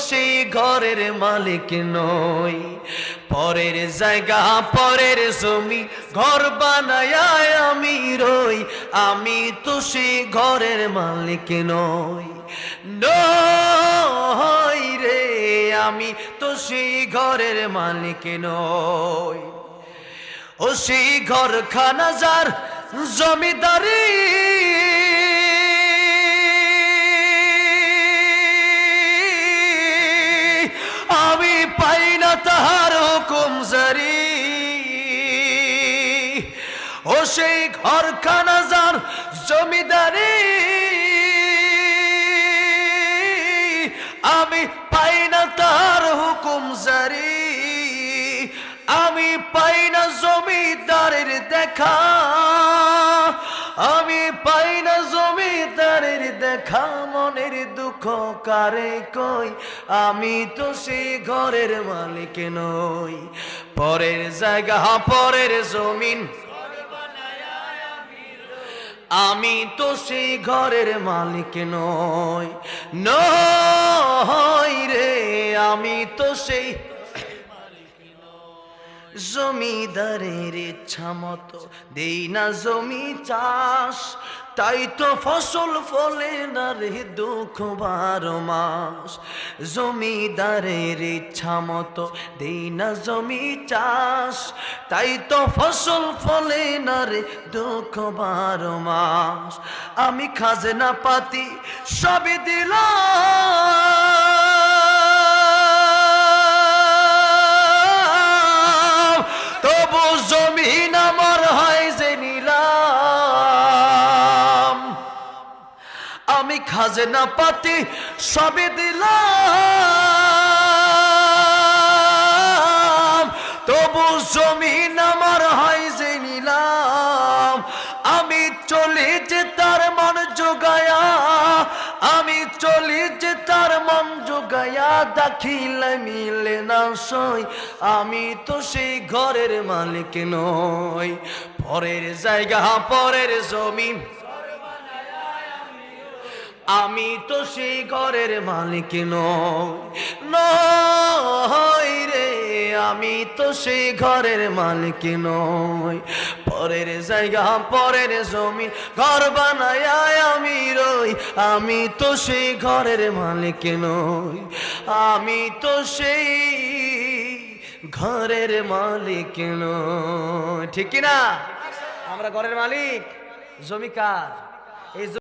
সেই ঘরের মালিক নই। পরের জায়গা পরের জমি ঘর বানায় আমি রই, আমি তো সেই ঘরের মালিক নই। নই রে, আমি তো সেই ঘরের মালিক নই। ও সেই ঘরখানা যার জমিদারি, আমি পাই না তাহার হুকুম জারি। ও সেই ঘরখানা যার জমিদারি, আমি পাই না তার হুকুম জারি। আমি পাই না জমিদারের দেখা, আমি পাই না জমিদারের দেখা। মনের দুঃখ কারে কই, আমি তো সেই ঘরের মালিক নই। পরের জায়গা পরের জমিন, আমি তো সেই ঘরের মালিক নই। নই রে, আমি তো সেই জমিদারের ইচ্ছা মতো দেই না জমি চাষ, তাই তো ফসল ফলে না রে দুঃখ 12 মাস। জমিদারের ইচ্ছা মতো দেই না জমি চাষ, তাই তো ফসল ফলে না রে দুঃখ 12 মাস। আমি খাজনা পাতি সবই দিলাম, তবু জমিন আমার হয় যে নিলাম। আমি খাজনা পাতি সবই দিলাম, তবু জমিন আমার হয় যে নিলাম। আমি চলি যে তার মন জোগায়া, আমি চলি যে তার মন জোগায়া, দাখিলে মিলে না সই, আমি তো সেই ঘরের মালিক নই। পরের জায়গা পরের জমিন, আমি তো সেই ঘরের মালিক নই। নই রে, আমি তো সেই ঘরের মালিক নই। পরের জায়গা পরের জমি ঘর বানায় আমি রই, আমি তো সেই ঘরের মালিক নই। আমি তো সেই ঘরের মালিক নই। ঠিক কিনা? আমরা ঘরের মালিক, জমি কার? এই